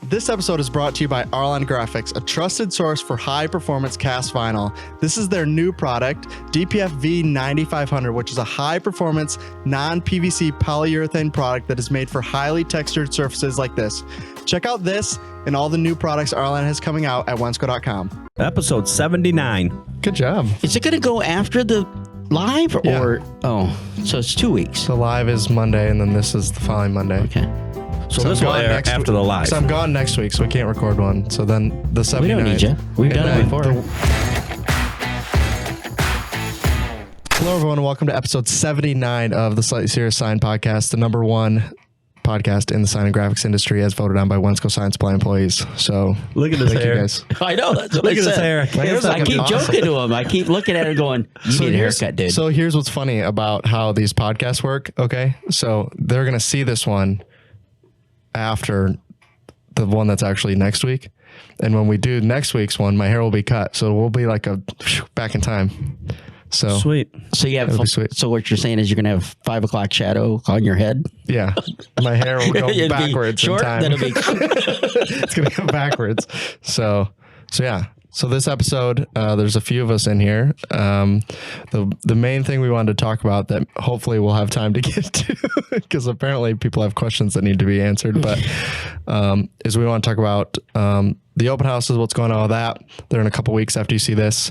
This episode is brought to you by Arlon Graphics, a trusted source for high-performance cast vinyl. This is their new product, DPF V9500, which is a high-performance, non-PVC polyurethane product that is made for highly textured surfaces like this. Check out this and all the new products Arlon has coming out at Wensco.com. Episode 79. Good job. Is it going to go after the live or? Oh, so it's 2 weeks. The live is Monday, and then this is the following Monday. Okay. So this will air after the live. So I'm gone next week, so we can't record one. So then the 79th. We don't need you. We've done it before. Hello, everyone, and welcome to episode 79 of the Slightly Serious Sign Podcast, the number one podcast in the sign and graphics industry, as voted on by Wensco Sign Supply employees. So look at this hair. You guys. I know. That's what Look I at said. his hair. I keep joking to him. I keep looking at him going, you need a haircut, dude. So here's what's funny about how these podcasts work, okay? So they're going to see this one after the one that's actually next week. And when we do next week's one, my hair will be cut. So we'll be like a back in time. So Sweet. So you have. So what you're saying is you're gonna have 5 o'clock shadow on your head. Yeah, my hair will go backwards short, in time. then it'll be It's gonna go backwards. So yeah. So this episode, there's a few of us in here. The main thing we wanted to talk about that hopefully we'll have time to get to, because apparently people have questions that need to be answered. But is we want to talk about the open houses, what's going on with that. They're in a couple weeks after you see this.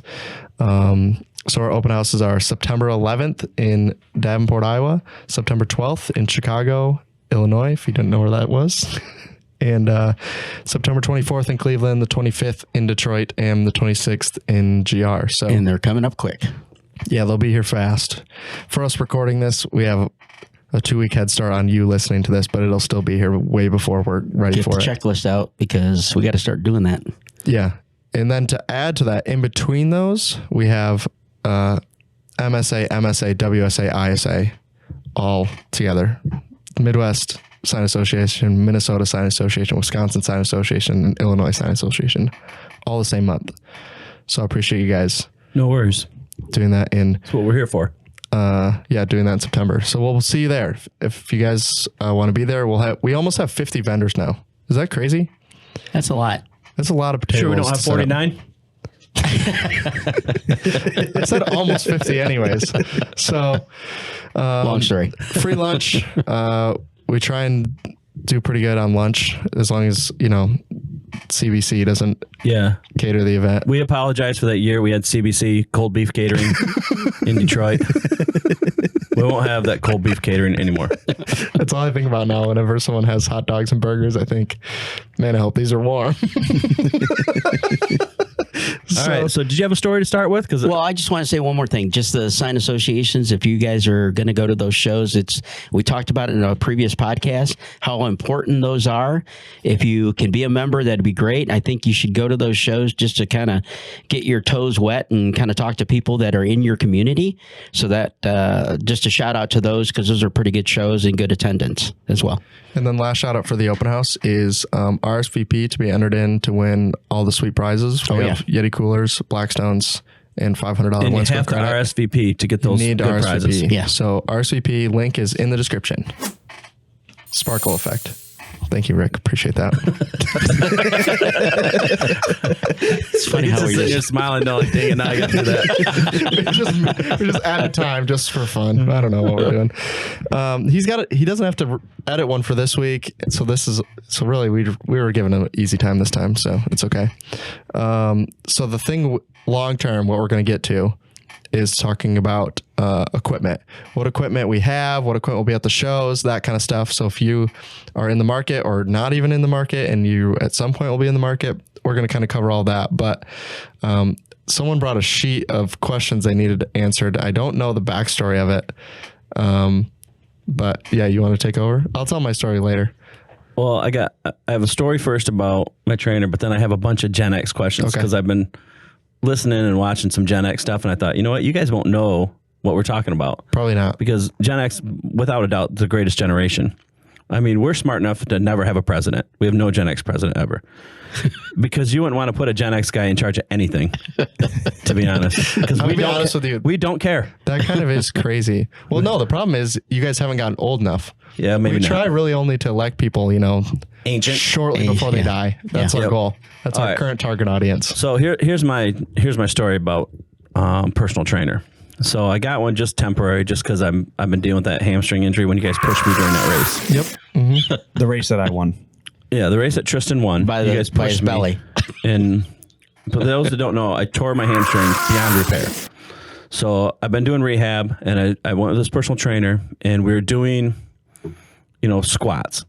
So our open houses are September 11th in Davenport, Iowa, September 12th in Chicago, Illinois, if you didn't know where that was, and September 24th in Cleveland, the 25th in Detroit, and the 26th in GR. So, and they're coming up quick. Yeah, they'll be here fast. For us recording this, we have a 2-week head start on you listening to this, but it'll still be here way before we're ready for it. Get the checklist out because we got to start doing that. Yeah. And then to add to that, in between those, we have MSA, WSA, ISA, all together. Midwest Sign Association, Minnesota Sign Association, Wisconsin Sign Association, and Illinois Sign Association, all the same month. So I appreciate you guys. No worries. Doing that in. That's what we're here for. Doing that in September. So we'll see you there. If you guys want to be there, we almost have 50 vendors now. Is that crazy? That's a lot. That's a lot of potatoes. Sure, we don't have 49. I said almost 50 anyways. So Long story. Free lunch. We try and do pretty good on lunch as long as, CBC doesn't cater the event. We apologize for that year. We had CBC cold beef catering in Detroit. We won't have that cold beef catering anymore. That's all I think about now. Whenever someone has hot dogs and burgers, I think, man, I hope these are warm. All right. So did you have a story to start with? Well, I just want to say one more thing. Just the sign associations, if you guys are going to go to those shows, we talked about it in a previous podcast, how important those are. If you can be a member, that'd be great. I think you should go to those shows just to kind of get your toes wet and kind of talk to people that are in your community. So that just a shout out to those, because those are pretty good shows and good attendance as well. And then last shout out for the open house is RSVP to be entered in to win all the sweet prizes. We have Yeti coolers, Blackstones, and $500 and Wensco you have credit. to RSVP to get those good prizes. Yeah. So RSVP link is in the description. Sparkle effect. Thank you, Rick. Appreciate that. It's funny how you're smiling, like, dang it, now I got to do that. we just added time just for fun. I don't know what we're doing. He doesn't have to edit one for this week. So really we were giving him an easy time this time. So it's okay. So the thing long term, what we're going to get to is talking about equipment, what equipment we have, what equipment will be at the shows, that kind of stuff. So if you are in the market or not even in the market and you at some point will be in the market, we're going to kind of cover all that. But someone brought a sheet of questions they needed answered. I don't know the backstory of it. But yeah, you want to take over? I'll tell my story later. Well, I have a story first about my trainer, but then I have a bunch of Gen X questions because I've been listening and watching some Gen X stuff, and I thought, you know what, you guys won't know what we're talking about. Probably not. Because Gen X, without a doubt, the greatest generation. I mean, we're smart enough to never have a president. We have no Gen X president ever. Because you wouldn't want to put a Gen X guy in charge of anything, to be honest. Because I'll be honest with you. We don't care. That kind of is crazy. Well, no, the problem is you guys haven't gotten old enough. Yeah, maybe we not. try really only to elect people, you know, ancient, shortly before they die. That's our goal. That's our current target audience. So here's my story about personal trainer. So I got one just temporary, just because I've been dealing with that hamstring injury when you guys pushed me during that race. Yep. Mm-hmm. The race that I won. Yeah, the race that Tristan won. By you guys pushed his belly. And for those that don't know, I tore my hamstring beyond repair. So I've been doing rehab, and I went with this personal trainer, and we were doing, you know, squats.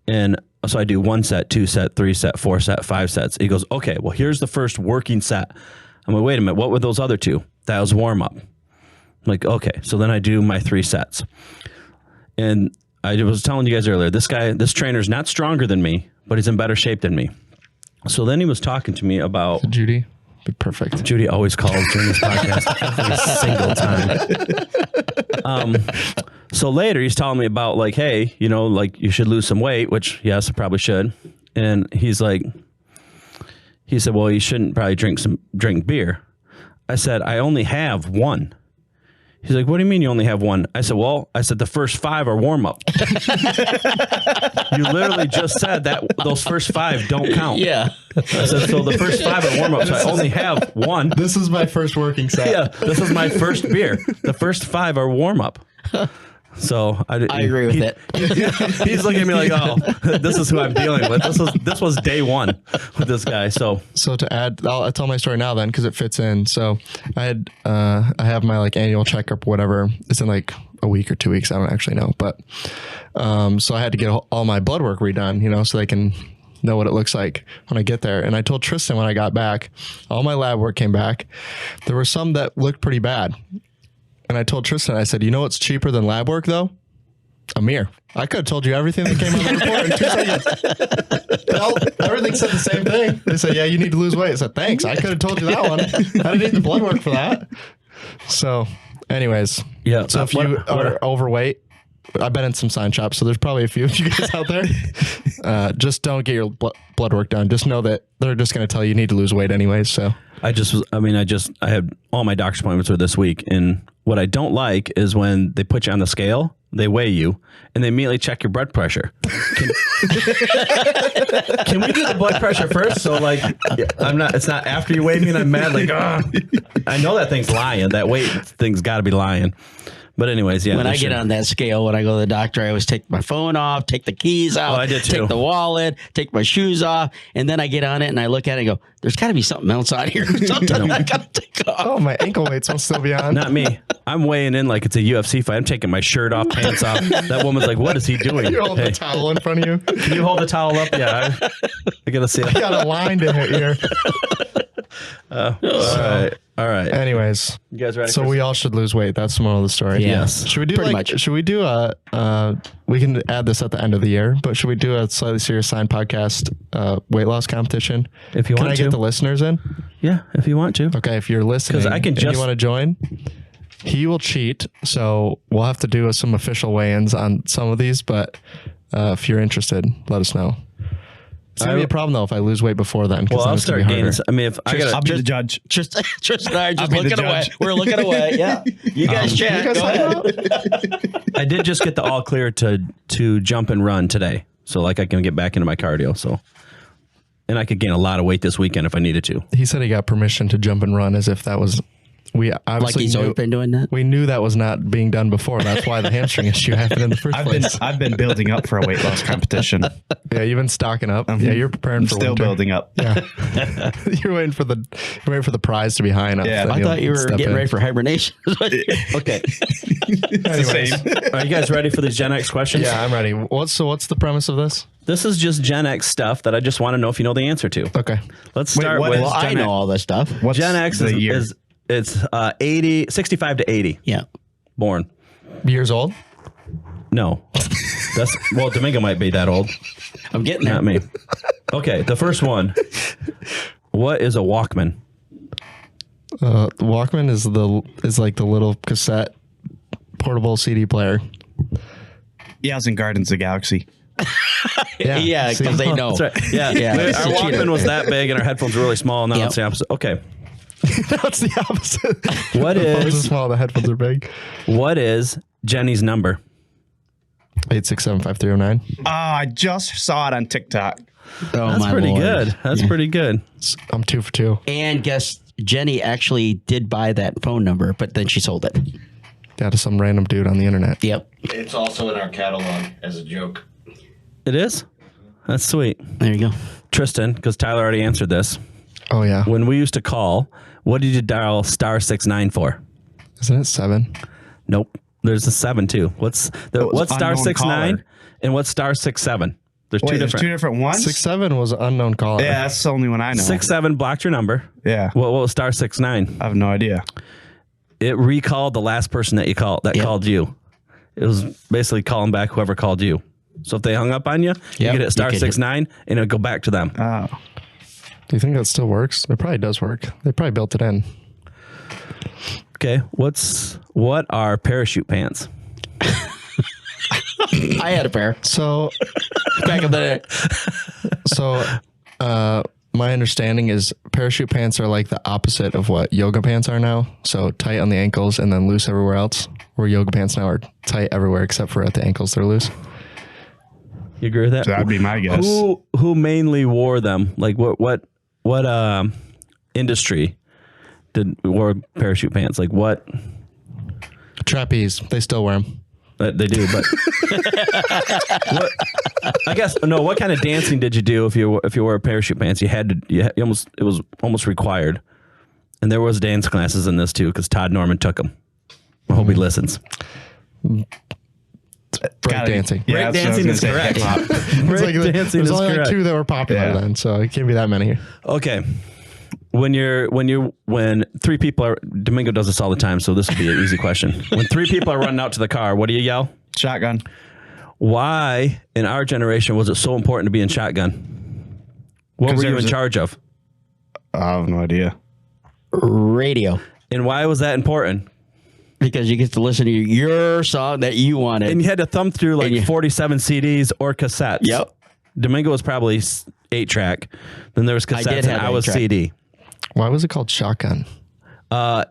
And so I do 1 set, 2 set, 3 set, 4 set, 5 sets. He goes, okay, well, here's the first working set. I'm like, wait a minute, what were those other 2? That was warm up. I'm like, okay. So then I do my 3 sets. And I was telling you guys earlier, this trainer's not stronger than me, but he's in better shape than me. So then he was talking to me about Judy. Be perfect. Judy always calls during this podcast every single time. So later he's telling me about like, hey, you know, like you should lose some weight, which yes, I probably should. And he said, well, you shouldn't probably drink beer. I said, I only have 1. He's like, what do you mean you only have 1? I said, the first 5 are warm up. You literally just said that those first 5 don't count. Yeah. I said, so the first 5 are warm up. So I only have 1. This is my first working set. Yeah, this is my first beer. The first 5 are warm up. So I agree with it. He's looking at me like, oh, this is who I'm dealing with. This was day 1 with this guy. So to add, I'll tell my story now then because it fits in. So I have my like annual checkup, whatever. It's in like a week or 2 weeks. I don't actually know, but so I had to get all my blood work redone, you know, so they can know what it looks like when I get there. And I told Tristan when I got back, all my lab work came back. There were some that looked pretty bad. And I told Tristan, I said, you know what's cheaper than lab work, though? A mirror. I could have told you everything that came out of the report in 2 seconds. Everything said the same thing. They said, yeah, you need to lose weight. I said, thanks. I could have told you that one. I didn't need the blood work for that. So anyways, yeah. So if you are overweight, I've been in some sign shops, so there's probably a few of you guys out there. Just don't get your blood work done. Just know that they're just going to tell you need to lose weight anyways. So I had all my doctor's appointments were this week, and what I don't like is when they put you on the scale, they weigh you, and they immediately check your blood pressure. Can we do the blood pressure first? So like, it's not after you weigh me and I'm mad, like, I know that thing's lying. That weight thing's got to be lying. But anyways, yeah. When I get on that scale, when I go to the doctor, I always take my phone off, take the keys out, I did too. Take the wallet, take my shoes off, and then I get on it and I look at it and go, there's got to be something else on here. Something I got to take off. Oh, my ankle weights will still be on. Not me. I'm weighing in like it's a UFC fight. I'm taking my shirt off, pants off. That woman's like, what is he doing? You hold the towel in front of you. Can you hold the towel up? Yeah. I got to see it. I got a line to hit here. All right. Anyways, you guys ready? So we all should lose weight. That's the moral of the story. Yes. Should we do should we do we can add this at the end of the year, but should we do a Slightly Serious Sign podcast weight loss competition? If you want to. Can I get the listeners in? Yeah, if you want to. Okay, if you're listening and you want to join, he will cheat. So we'll have to do some official weigh-ins on some of these, but if you're interested, let us know. It's going to be a problem, though, if I lose weight before then. Well, I'll start gaining. I mean, I'll be the judge. Tristan and I are just looking away. We're looking away. Yeah. You guys chat. Go ahead. I did just get the all clear to jump and run today. So, like, I can get back into my cardio. So, and I could gain a lot of weight this weekend if I needed to. He said he got permission to jump and run as if that was... We obviously like he's always been doing that. We knew that was not being done before. That's why the hamstring issue happened in the first place. I've been building up for a weight loss competition. Yeah, you've been stocking up. Yeah, you're preparing for still winter. Building up. Yeah, you're waiting for the prize to be high enough. Yeah, I thought you were getting ready for hibernation. Okay. Anyways, are you guys ready for these Gen X questions? Yeah, I'm ready. What's the premise of this? This is just Gen X stuff that I just want to know if you know the answer to. Okay. Let's start with. Well, I know all this stuff. What's Gen X the year? is it's 65 to 80. Yeah. Born. Years old? No. Domingo might be that old. I'm getting there. Not me. Okay, the first one. What is a Walkman? Walkman is like the little cassette portable CD player. Yeah, I was in Guardians of the Galaxy. Yeah, because they know. That's right. Yeah. Yeah, it's Our a cheater. Walkman was that big and our headphones were really small. Now Yep. it's the opposite. Okay. That's the opposite. What The phones are is small, the headphones are big. what is Jenny's number? 867-5309. Oh, I just saw it on TikTok. Oh, That's my pretty Lord. good. That's pretty good. I'm 2 for 2. And guess Jenny actually did buy that phone number, but then she sold it. That is some random dude on the internet. Yep. It's also in our catalog as a joke. It is? That's sweet. There you go. Tristan, because Tyler already answered this. Oh, yeah. When we used to call, what did you dial *69 for? Isn't it 7? Nope. There's a 7 too. What's unknown *69 caller. and what's *67? There's Wait, two there's different. two different ones? 67 was an unknown caller. Yeah, that's the only one I know. 67 blocked your number. Yeah. What was *69? I have no idea. It recalled the last person that you called Yep. called you. It was basically calling back whoever called you. So if they hung up on you, you Yep. get it You could hit- *69 and it'll go back to them. Oh. Do you think that still works? It probably does work. They probably built it in. Okay. What are parachute pants? I had a pair So, back in the day. My understanding is parachute pants are like the opposite of what yoga pants are now. So tight on the ankles and then loose everywhere else. Where yoga pants now are tight everywhere except for at the ankles they're loose. You agree with that? That'd be my guess. Who mainly wore them? Like what industry wore parachute pants? Like what? Trapeze, they still wear them. They do, but what, I guess no. What kind of dancing did you do if you wore parachute pants? It was almost required, and there was dance classes in this too because Todd Norman took them. I hope he listens. Break dancing. Yeah, Break that's what I dancing was is gonna correct. say. It's Break like, dancing there's is only like correct. 2 that were popular Yeah. then, so it can't be that many. Okay. When 3 people are, Domingo does this all the time, so this would be an easy question. When 3 people are running out to the car, what do you yell? Shotgun. Why in our generation was it so important to be in shotgun? What 'Cause were there you was in a- charge of? I have no idea. Radio. And why was that important? Because you get to listen to your song that you wanted. And you had to thumb through like And you- 47 CDs or cassettes. Yep. Domingo was probably 8-track. Then there was I did cassettes and have I was 8-track. CD. Why was it called shotgun?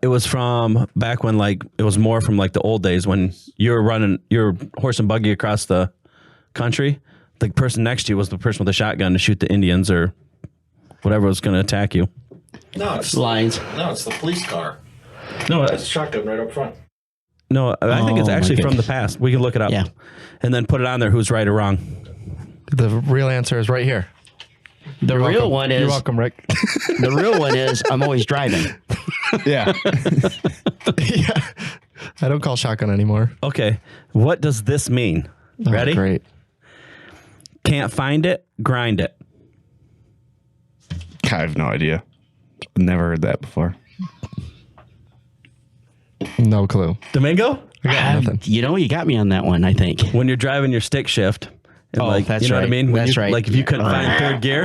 It was from back when it was more from like the old days when you were running your horse and buggy across the country. The person next to you was the person with the shotgun to shoot the Indians or whatever was going to attack you. No, it's Lines. No, it's the police car. No, It's a shotgun right up front. no, I think it's Oh, my actually from the goodness. past. We can look it up. Yeah. And then put it on there who's right or wrong. The real answer is right here. The You're real welcome. one You're is welcome, Rick. the real one is I'm always driving. Yeah. Yeah. I don't call shotgun anymore. Okay. What does this mean? Oh, Ready? Great. Can't find it, grind it. I have no idea. Never heard that before. No clue. Domingo? I got nothing. You got me on that one, I think. When you're driving your stick shift. And Oh, that's you know what I right. mean? When That's you, right. Like if you couldn't find third gear,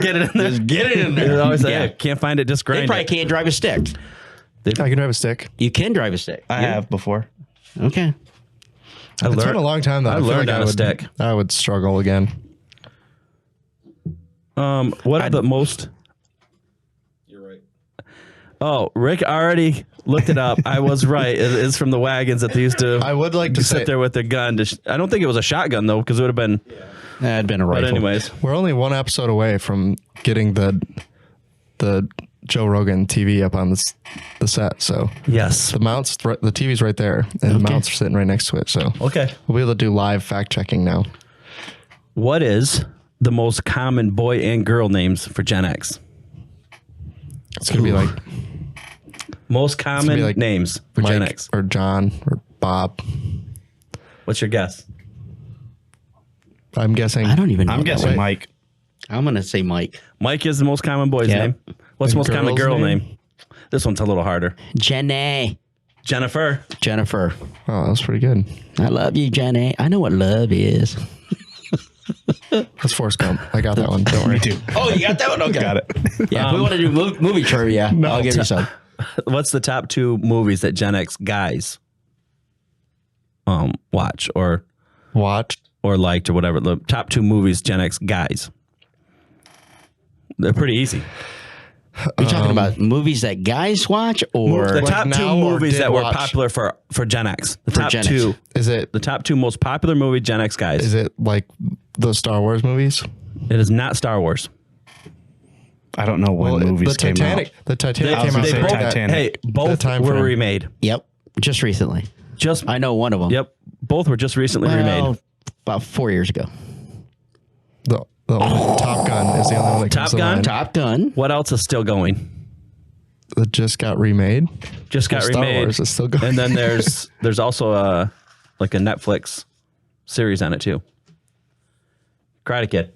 get it in there. Just get it in They there. always say, Yeah. hey, can't find it, just They grind probably it. can't drive a stick. I can drive a stick. You can drive a stick. I have before. Okay. It's been a long time though. I feel learned like on a stick. I would struggle again. What are the most? You're right. Oh, Rick already looked it up. I was right. It is from the wagons that they used to. I would like to sit say there with their gun. I don't think it was a shotgun though, because it would have been. That'd been a But rifle. anyways, we're only one episode away from getting the Joe Rogan TV up on the set. So yes. the mounts, the TV's right there, and the mounts are sitting right next to it. So Okay. we'll be able to do live fact checking now. What is the most common boy and girl names for Gen X? It's gonna be like Most common be like names for Gen Mike X. or John or Bob. What's your guess? I'm guessing. I don't even know. I'm that guessing one. Mike. I'm going to say Mike. Mike is the most common boy's Yeah. name. What's the And most common girl's girl name? name? This one's a little harder. Jenny. Jennifer. Jennifer. Oh, that was pretty good. I love you, Jenny. I know what love is. That's Forrest Gump. I got that one. Don't worry. Me too. Oh, you got that one? Okay. Got it. Yeah, if we want to do movie trivia, I'll give you some. What's the top 2 movies that Gen X guys watch or Watched. or liked or whatever. The top 2 movies Gen X guys. They're pretty easy. Are you talking about movies that guys watch, or The Like top 2 now or movies did that were watch? popular for Gen X. The For top Gen X. 2. The top 2 most popular movie Gen X guys. is it like those Star Wars movies? It is not Star Wars. I don't know when movies the Titanic. came out. The Titanic I was came out. gonna say saying that- Titanic. Hey, both The time were frame. remade. Yep, just recently. Just I know one of them. Yep, both were just recently remade. About 4 years ago. The only Top Gun is the only one that comes Top to Gun? mind. Top Gun. What else is still going? That just got remade. Just got Star remade. Wars is still going. And then there's also a Netflix series on it too. Karate Kid.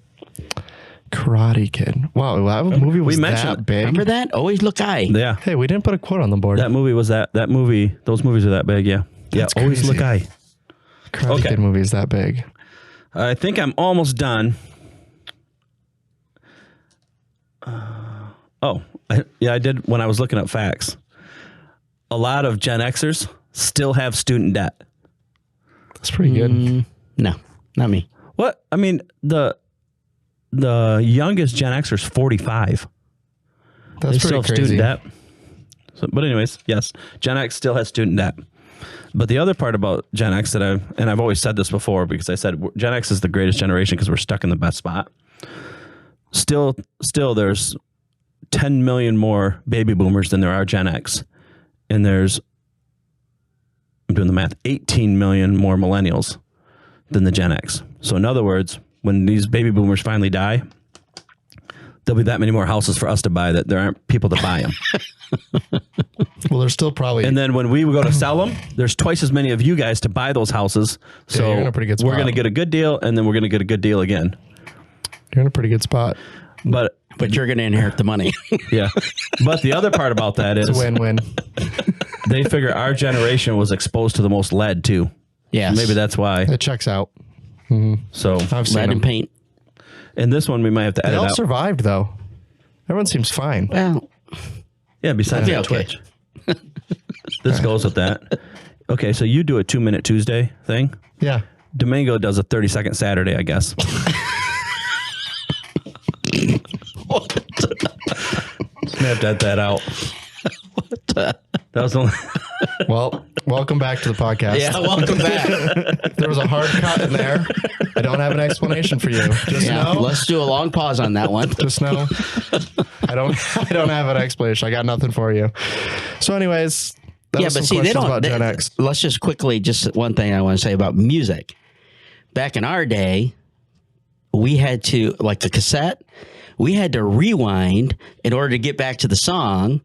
Karate Kid. Wow, that movie was mentioned that big. Remember that? Always look high. Yeah, Hey, we didn't put a quote on the board. that movie was that movie. Those movies are that big. Yeah, That's yeah. Always crazy. look high. Karate Okay. Kid movie is that big. I think I'm almost done. I did when I was looking up facts. A lot of Gen Xers still have student debt. That's pretty good. No, not me. What? I mean, the youngest Gen Xer is 45. That's They still pretty have crazy. student debt. So, but anyways, yes, Gen X still has student debt. But the other part about Gen X that I've always said this before because I said Gen X is the greatest generation because we're stuck in the best spot. Still, there's 10 million more baby boomers than there are Gen X, and there's, I'm doing the math, 18 million more millennials than the Gen X. So in other words, when these baby boomers finally die, there'll be that many more houses for us to buy that there aren't people to buy them. Well, there's still probably. And then when we go to sell them, there's twice as many of you guys to buy those houses. So you're in a pretty good we're spot. going to get a good deal, and then we're going to get a good deal again. You're in a pretty good spot. But You're going to inherit the money. yeah, but the other part about that is It's a win-win. they figure our generation was exposed to the most lead too. Yes. Maybe that's why. It checks out. So I've seen Lead them. and paint. in this one, we might have to They edit all out. survived though. Everyone seems fine. Well, Yeah, besides Yeah, that okay. Twitch. This goes with that. Okay, so you do a 2-minute Tuesday thing. Yeah. Domingo does a 30-second Saturday, I guess. I have to edit that out. That was only. Well, welcome back to the podcast. yeah, welcome back. There was a hard cut in there. I don't have an explanation for you. Just Yeah, know. let's do a long pause on that one. Just know. I don't have an explanation. I got nothing for you. So, anyways, that Yeah, was but some see, they questions don't. about Gen X. Let's just quickly, just one thing I want to say about music. Back in our day, we had to, like the cassette, we had to rewind in order to get back to the song.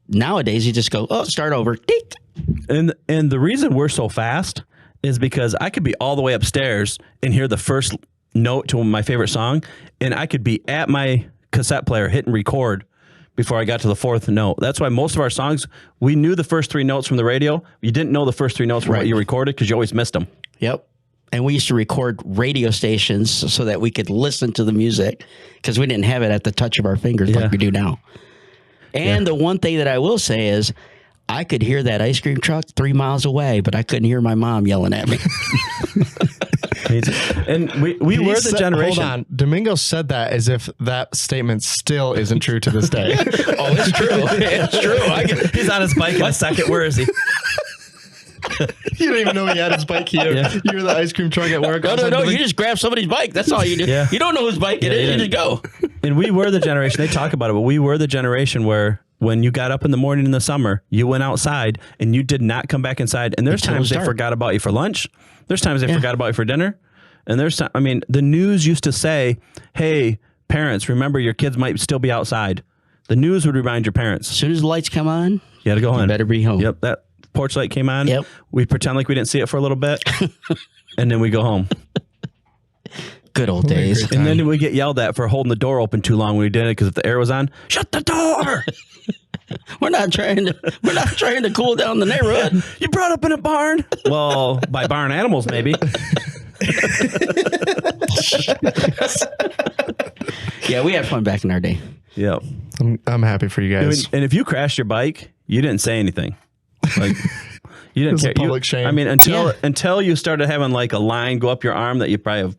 Nowadays, you just go, oh, start over. Ding. And the reason we're so fast is because I could be all the way upstairs and hear the first note to my favorite song, and I could be at my cassette player hitting record before I got to the fourth note. That's why most of our songs, we knew the first 3 notes from the radio. You didn't know the first 3 notes from what you recorded because you always missed them. Yep. And we used to record radio stations so that we could listen to the music because we didn't have it at the touch of our fingers like we do now. And the one thing that I will say is I could hear that ice cream truck 3 miles away, but I couldn't hear my mom yelling at me. And we were the generation. Hold on. Domingo said that as if that statement still isn't true to this day. Oh, it's true. It's true. He's on his bike in a second. Where is he? You don't even know he had his bike here. Yeah. You're the ice cream truck at work. No. You just grab somebody's bike. That's all you do. Yeah. You don't know whose bike it is. You just go. And we were the generation, they talk about it, but we were the generation where when you got up in the morning in the summer, you went outside and you did not come back inside. And there's Until it times was they dark. forgot about you for lunch. There's times they forgot about you for dinner. And there's time, I mean, the news used to say, hey, parents, remember your kids might still be outside. The news would remind your parents. As soon as the lights come on, You got to go home. better be home. Yep, that porch light came on. Yep. We pretend like we didn't see it for a little bit. And then we go home. Good old days. great And then we get yelled at for holding the door open too long when we did it because if the air was on, shut the door. We're not trying to cool down the neighborhood. You brought up in a barn? Well, by barn animals, maybe. Yeah, we had fun back in our day. Yeah. I'm happy for you guys. And if you crashed your bike, you didn't say anything. Like, You didn't This is care. public shame. I mean, until you started having like a line go up your arm that you probably have,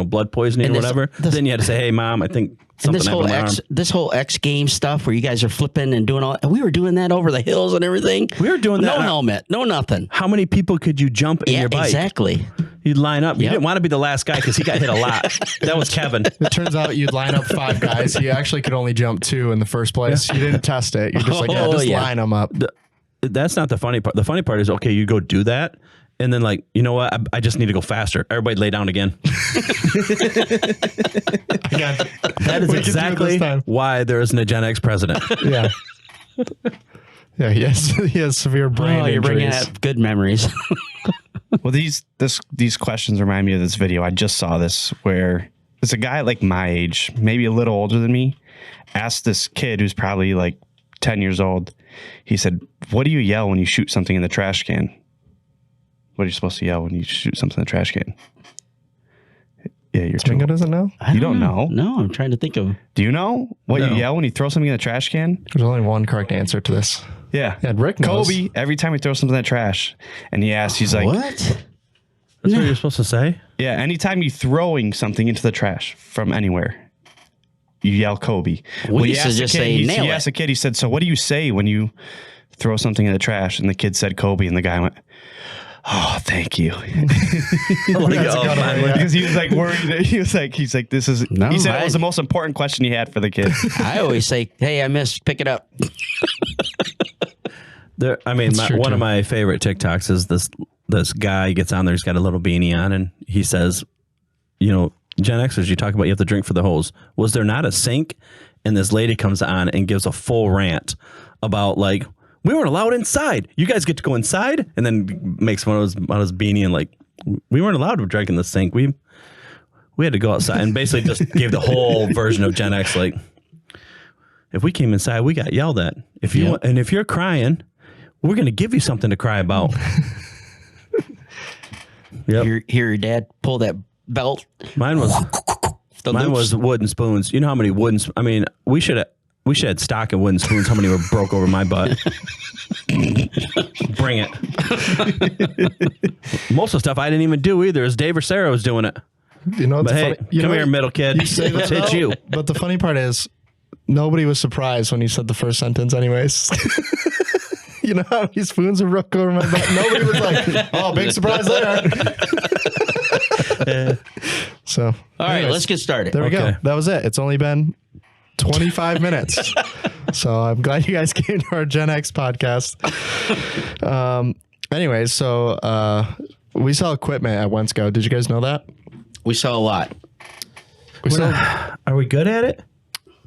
blood poisoning or whatever. Then you had to say, "Hey, Mom, I think something happened to my arm." This whole X game stuff where you guys are flipping and doing all, and we were doing that over the hills and everything. We were doing that. No helmet, no nothing. How many people could you jump in your bike? Exactly. You'd line up. You didn't want to be the last guy because he got hit a lot. That was Kevin. It turns out you'd line up 5 guys. You actually could only jump 2 in the first place. You didn't test it. You're just like, line them up. That's not the funny part. The funny part is, okay, you go do that. And then like, you know what? I just need to go faster. Everybody lay down again. That is exactly why there isn't a Gen X president. Yeah. Yeah, he has severe brain injuries. You're bringing up good memories. Well, these questions remind me of this video. I just saw this where there's a guy like my age, maybe a little older than me, asked this kid who's probably like 10 years old. He said, "What do you yell when you shoot something in the trash can?" What are you supposed to yell when you shoot something in the trash can? Yeah, you're Mingo doesn't know? You don't know? No, I'm trying to think of. Do you know what you yell when you throw something in the trash can? There's only one correct answer to this. Yeah. Rick knows. Kobe, every time he throws something in the trash. And he asks, he's like, What? That's what you're supposed to say? Yeah, anytime you're throwing something into the trash from anywhere, you yell Kobe. We used to just say, nail he it. asked the kid, he said, "So what do you say when you throw something in the trash?" And the kid said Kobe, and the guy went, "Oh, thank you." Because he was like worried. He's like, this is. No, he said it was the most important question he had for the kid. I always say, "Hey, I missed. Pick it up." One of my favorite TikToks is this guy gets on there. He's got a little beanie on, and he says, Gen Xers, you talk about you have to drink for the hose. Was there not a sink? And this lady comes on and gives a full rant about like, we weren't allowed inside. You guys get to go inside, and then makes one of his beanie and like, we weren't allowed to drink in the sink. We had to go outside, and basically just gave the whole version of Gen X. Like, if we came inside, we got yelled at. If you're crying, we're going to give you something to cry about. Hear your dad pull that belt. Mine was wooden spoons. You know how many wooden? I mean, we should have stock of wooden spoons. How many were broke over my butt? Bring it. Most of the stuff I didn't even do either. As Dave or Sarah was doing it. But hey, come here, middle kid. Let's hit you. But the funny part is, nobody was surprised when he said the first sentence anyways. You know how many spoons are broke over my butt? Nobody was like, "Oh, big surprise there." So, all right, let's get started. There we go. That was it. It's only been 25 minutes. So I'm glad you guys came to our Gen X podcast. Anyways, so we sell equipment at Wensco. Did you guys know that? We sell a lot. Are we good at it?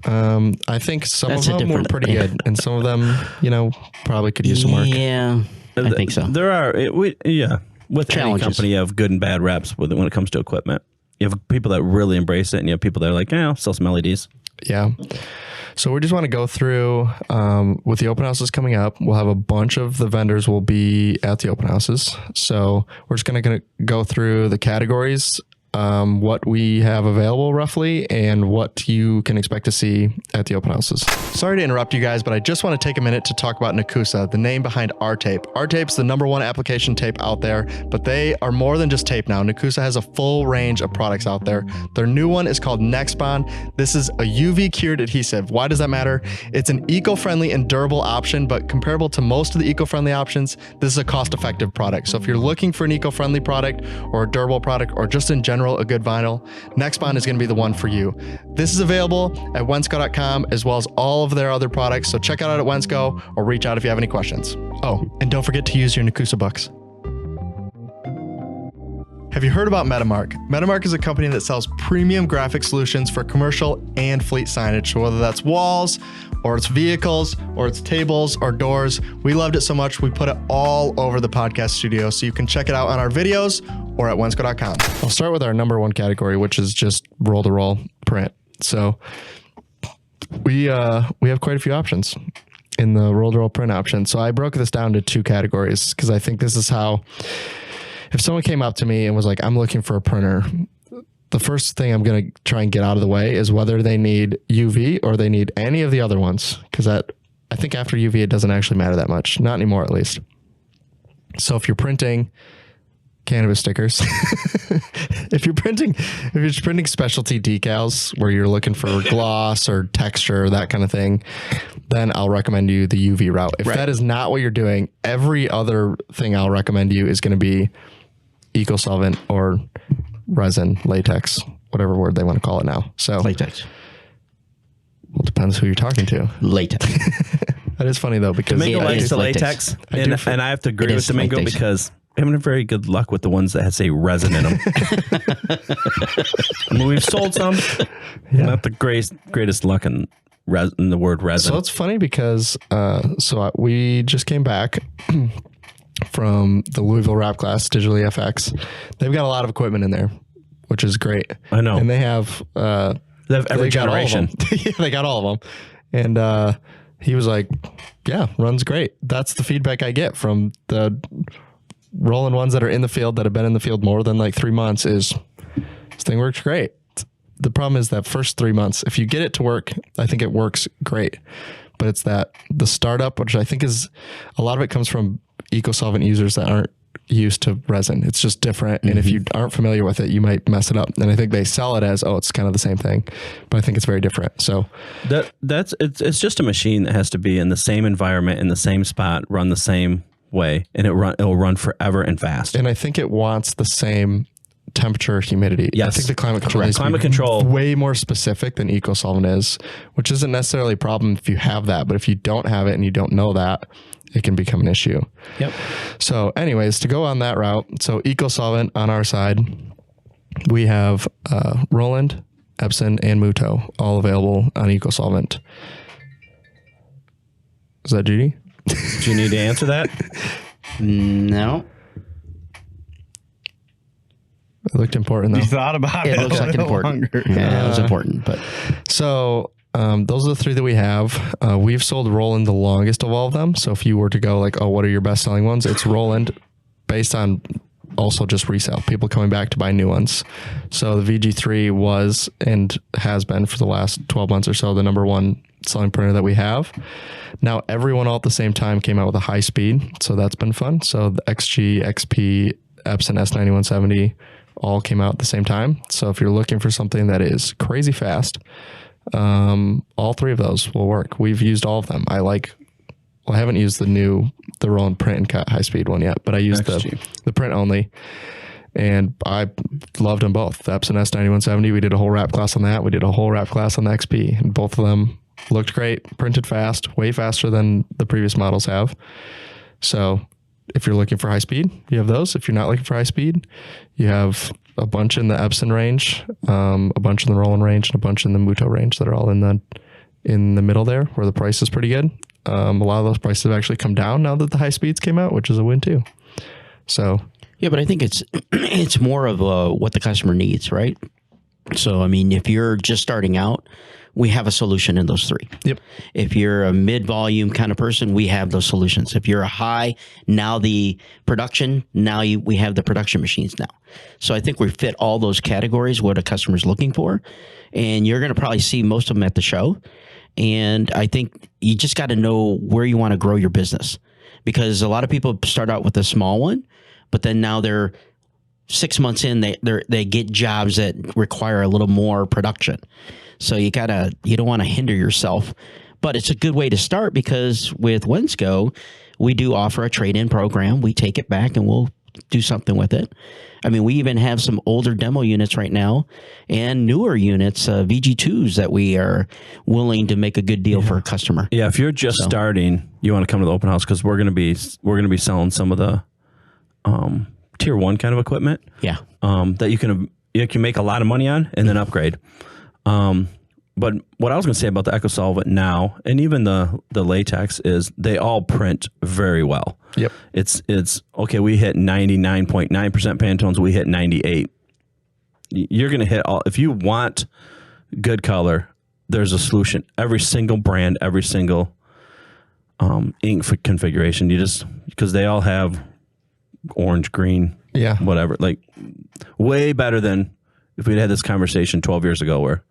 I think some of them were pretty good, and some of them, probably could use some work. Yeah, I think so. There are, with any company, you have good and bad reps when it comes to equipment. You have people that really embrace it, and you have people that are like, I'll sell some LEDs. Yeah. So we just want to go through, with the open houses coming up, we'll have a bunch of the vendors will be at the open houses. So we're just going to go through the categories, what we have available roughly, and what you can expect to see at the open houses. Sorry to interrupt you guys, but I just want to take a minute to talk about Nakusa, the name behind R-Tape. R-Tape's the #1 application tape out there, but they are more than just tape now. Nakusa has a full range of products out there. Their new one is called NextBond. This is a UV cured adhesive. Why does that matter? It's an eco-friendly and durable option, but comparable to most of the eco-friendly options, this is a cost-effective product. So if you're looking for an eco-friendly product or a durable product, or just in general a good vinyl, NextBond is going to be the one for you. This is available at Wensco.com as well as all of their other products. So check it out at Wensco or reach out if you have any questions. Oh, and don't forget to use your Nakusa bucks. Have you heard about Metamark? Metamark is a company that sells premium graphic solutions for commercial and fleet signage. So whether that's walls, or it's vehicles, or it's tables, or doors, we loved it so much we put it all over the podcast studio. So you can check it out on our videos or at Wensco.com. I'll start with our #1 category, which is just roll-to-roll print. So we have quite a few options in the roll-to-roll print option. So I broke this down to 2 categories because I think this is how, if someone came up to me and was like, I'm looking for a printer, the first thing I'm going to try and get out of the way is whether they need UV or they need any of the other ones. Because I think after UV, it doesn't actually matter that much. Not anymore, at least. So if you're printing cannabis stickers, if you're printing specialty decals where you're looking for gloss or texture, that kind of thing, then I'll recommend you the UV route. If that is not what you're doing, every other thing I'll recommend you is going to be eco-solvent or resin, latex, whatever word they want to call it now. So Latex. Well, it depends who you're talking to. Latex. That is funny though, because Domingo Yeah, it likes is the latex. latex, and I have to agree It with is Domingo latex. because I'm having very good luck with the ones that say resin in them. I mean, we've sold some, not the greatest luck in the word resin. So it's funny because we just came back from the Louisville Wrap Class, Digitally FX. They've got a lot of equipment in there, which is great. I know. And they have Every got all of generation. them. Yeah, they got all of them. And he was like, yeah, runs great. That's the feedback I get from the rolling ones that are in the field that have been in the field more than like 3 months is this thing works great. The problem is that first 3 months, if you get it to work, I think it works great. But it's that the startup, which I think is a lot of it comes from eco-solvent users that aren't used to resin. It's just different. And if you aren't familiar with it, you might mess it up. And I think they sell it as, oh, it's kind of the same thing, but I think it's very different. So it's just a machine that has to be in the same environment, in the same spot, run the same way, and it'll run forever and fast. and I think it wants the same temperature, humidity. Yes. I think the climate control Correct. needs to be Climate control. way more specific than eco-solvent is, which isn't necessarily a problem if you have that, but if you don't have it and you don't know that, it can become an issue. Yep. So anyways, to go on that route, so eco-solvent on our side, we have Roland, Epson, and Muto all available on eco-solvent. Is that Judy? Do you need to answer that? No. It looked important though. You thought about it. It looks like a little important. longer. Yeah, it was important, but So those are the three that we have. We've sold Roland the longest of all of them. So if you were to go like, oh, what are your best selling ones? It's Roland based on also just resale, people coming back to buy new ones. So the VG3 was and has been for the last 12 months or so the number one selling printer that we have. Now everyone all at the same time came out with a high speed. So that's been fun. So the XG, XP, Epson S9170 all came out at the same time. So if you're looking for something that is crazy fast, all three of those will work. We've used all of them. I haven't used the Roland print and cut high speed one yet, but I used the print only, and I loved them both. The Epson S9170, we did a whole wrap class on that. We did a whole wrap class on the XP, and both of them looked great, printed fast, way faster than the previous models have. So if you're looking for high speed, you have those. If you're not looking for high speed, you have a bunch in the Epson range, a bunch in the Roland range, and a bunch in the Muto range that are all in the middle there, where the price is pretty good. A lot of those prices have actually come down now that the high speeds came out, which is a win too. So yeah, but I think it's more of what the customer needs, right? So I mean, if you're just starting out, we have a solution in those three. Yep. If you're a mid-volume kind of person, we have those solutions. If you're a high, now the production, we have the production machines now. So I think we fit all those categories, what a customer's looking for. And you're going to probably see most of them at the show. And I think you just got to know where you want to grow your business, because a lot of people start out with a small one, but then now they're 6 months in, they get jobs that require a little more production. So you don't want to hinder yourself, but it's a good way to start, because with Wensco, we do offer a trade-in program. We take it back and we'll do something with it. I mean, we even have some older demo units right now and newer units, VG2s, that we are willing to make a good deal for a customer. Yeah, if you're just starting, you want to come to the open house, because we're gonna be selling some of the tier 1 kind of equipment. Yeah, that you can make a lot of money on and then upgrade. But what I was going to say about the eco-solvent now, and even the latex, is they all print very well. Yep. It's okay. We hit 99.9% Pantones. We hit 98. You're going to hit all. If you want good color, there's a solution. Every single brand, every single ink configuration. Because they all have orange, green, whatever. Like way better than if we'd had this conversation 12 years ago, where,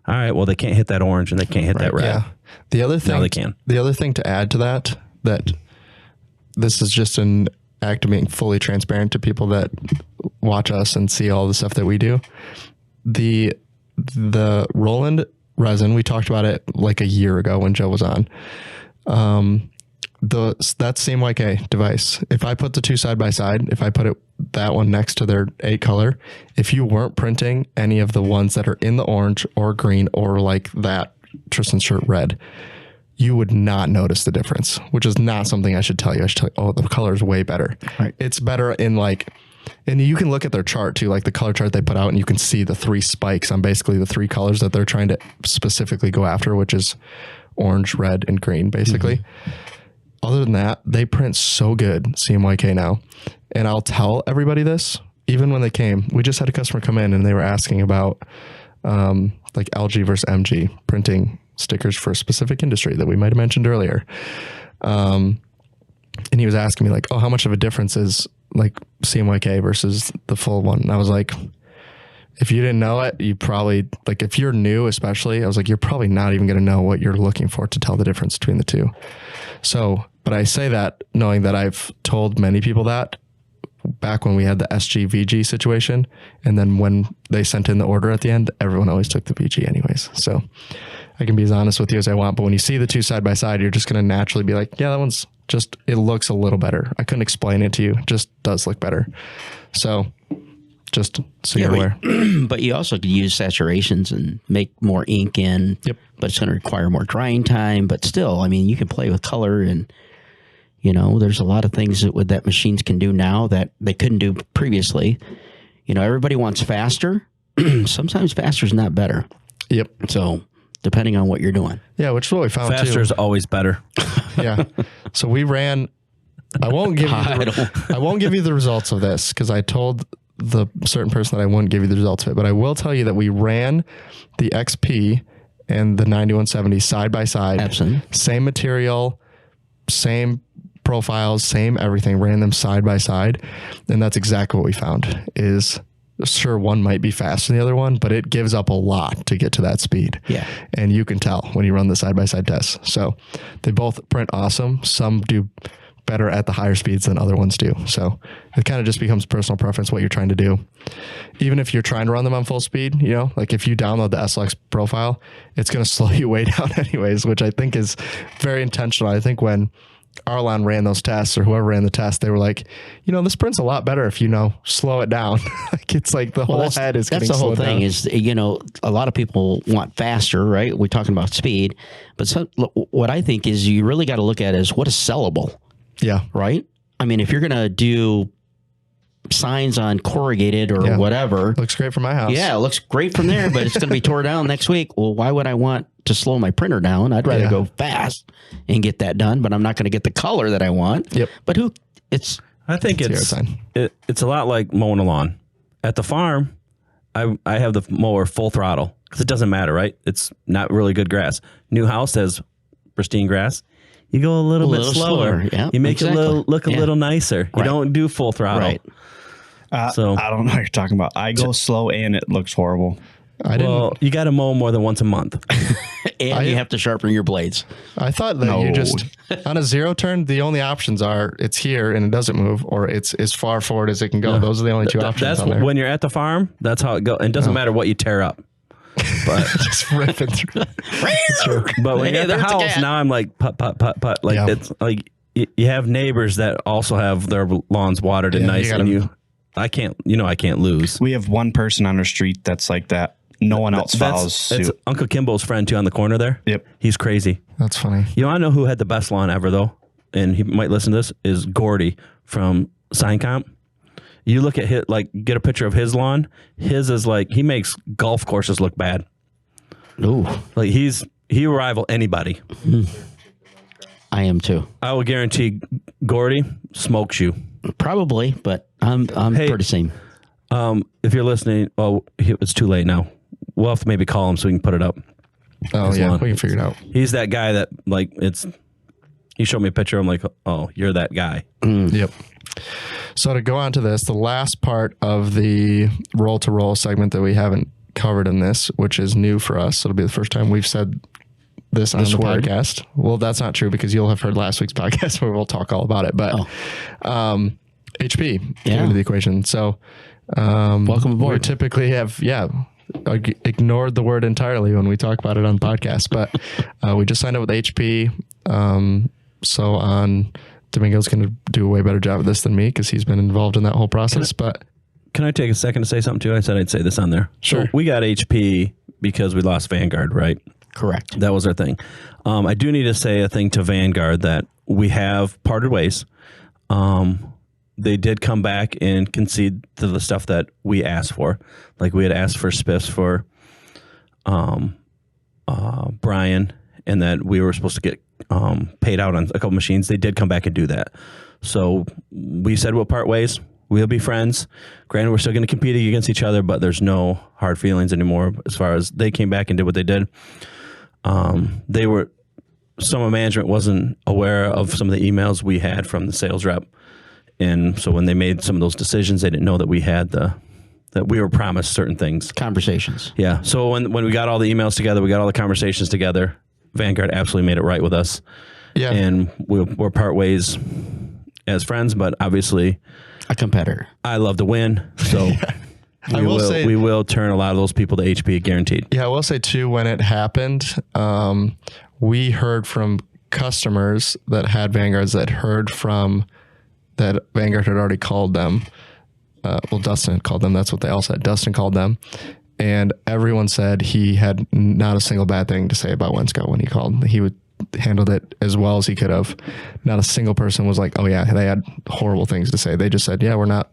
all right, well, they can't hit that orange and they can't hit that red. Yeah. The other thing, now they can. The other thing to add to that this is just an act of being fully transparent to people that watch us and see all the stuff that we do. The Roland resin, we talked about it like a year ago when Joe was on. That CMYK device, if I put the two side by side, if I put that one next to their 8 color, if you weren't printing any of the ones that are in the orange or green or like that Tristan's shirt red, you would not notice the difference, which is not something I should tell you. I should tell you, oh, the color is way better. Right. It's better in like, and you can look at their chart too, like the color chart they put out, and you can see the 3 spikes on basically the 3 colors that they're trying to specifically go after, which is orange, red, and green, basically. Mm-hmm. Other than that, they print so good, CMYK now. And I'll tell everybody this, even when they came. We just had a customer come in and they were asking about like LG versus MG printing stickers for a specific industry that we might have mentioned earlier. And he was asking me like, oh, how much of a difference is like CMYK versus the full one? And I was like, if you didn't know it, you probably, like if you're new especially, I was like, you're probably not even going to know what you're looking for to tell the difference between the two. So, but I say that knowing that I've told many people that back when we had the SG VG situation. And then when they sent in the order at the end, everyone always took the VG anyways. So I can be as honest with you as I want, but when you see the two side by side, you're just going to naturally be like, yeah, that one's just, it looks a little better. I couldn't explain it to you. It just does look better. So just so you're aware. But you also could use saturations and make more ink in. Yep. But it's going to require more drying time. But still, I mean, you can play with color, and you know, there's a lot of things that machines can do now that they couldn't do previously. You know, everybody wants faster. Sometimes faster is not better. Yep. So depending on what you're doing. Yeah, which is what we found Faster too. is always better. Yeah. So we ran. I won't give you the results of this because I told the certain person that I wouldn't give you the results of it, but I will tell you that we ran the XP and the 9170 side by side. Absolutely. Same material, same profiles, same everything, ran them side by side. And that's exactly what we found is sure one might be faster than the other one, but it gives up a lot to get to that speed. Yeah. And you can tell when you run the side by side tests. So they both print awesome. Some do better at the higher speeds than other ones do. So it kind of just becomes personal preference, what you're trying to do. Even if you're trying to run them on full speed, you know, like if you download the SLX profile, it's going to slow you way down anyways, which I think is very intentional. I think when Arlon ran those tests or whoever ran the test, they were like, you know, this print's a lot better if you know, slow it down. Like it's like the whole head is getting slowed down. That's the whole thing is, you know, a lot of people want faster, right? We're talking about speed, but what I think is you really got to look at is what is sellable. Yeah. Right. I mean, if you're going to do signs on corrugated or whatever. Looks great from my house. Yeah, it looks great from there, but it's going to be tore down next week. Well, why would I want to slow my printer down? I'd rather go fast and get that done, but I'm not going to get the color that I want. Yep. But I think it's a lot like mowing a lawn. At the farm, I have the mower full throttle because it doesn't matter, right? It's not really good grass. New house has pristine grass. You go a little bit slower. Yeah, you make it look a little nicer. You don't do full throttle. Right. So I don't know what you're talking about. I go slow and it looks horrible. You got to mow more than once a month. And you have to sharpen your blades. I thought that you just, on a zero turn, the only options are it's here and it doesn't move, or it's as far forward as it can go. Those are the only two options that's on there. When you're at the farm, that's how it goes. It doesn't matter what you tear up. But just ripping through. But when you're at the house, now I'm like, put. Like it's like you have neighbors that also have their lawns watered and nice, and I can't lose. We have one person on our street that's like that. No one else follows suit. It's Uncle Kimbo's friend too on the corner there. Yep. He's crazy. That's funny. You want to know who had the best lawn ever though? And he might listen to this, is Gordy from Sign Comp. You look at his, get a picture of his lawn. His is like, he makes golf courses look bad. Ooh. Like he will rival anybody. I am too. I will guarantee Gordy smokes you. Probably, but I'm for the same. If you're listening, it's too late now. We'll have to maybe call him so we can put it up. Oh yeah, we can figure it out. He's that guy that he showed me a picture. I'm like, oh, you're that guy. Yep. So to go on to this, the last part of the roll to roll segment that we haven't covered in this, which is new for us. It'll be the first time we've said this on the podcast. Well, that's not true because you'll have heard last week's podcast where we'll talk all about it. But HP Yeah. came into the equation. So Welcome aboard. We typically have ignored the word entirely when we talk about it on the podcast, but we just signed up with HP. So Domingo's going to do a way better job of this than me because he's been involved in that whole process. But Can I take a second to say something too? I said I'd say this on there. Sure. So we got HP because we lost Vanguard, right? Correct. That was our thing. I do need to say a thing to Vanguard that we have parted ways. They did come back and concede to the stuff that we asked for. Like we had asked for spiffs for Brian, and that we were supposed to get paid out on a couple machines. They did come back and do that. So we said we'll part ways. We'll be friends. Granted, we're still going to compete against each other, but there's no hard feelings anymore as far as they came back and did what they did. Some of management wasn't aware of some of the emails we had from the sales rep. And so when they made some of those decisions, they didn't know that we had that we were promised certain things. Conversations. Yeah. So when we got all the emails together, we got all the conversations together, Vanguard absolutely made it right with us. yeah, And we're part ways as friends, but obviously A competitor. I love to win. So we will turn a lot of those people to HP guaranteed. Yeah, I will say too, when it happened, we heard from customers that had Vanguards that Vanguard had already called them. Dustin had called them. That's what they all said. Dustin called them. And everyone said he had not a single bad thing to say about Wensco when he called. He handled it as well as he could have. Not a single person was like, oh yeah, they had horrible things to say. They just said, yeah, we're not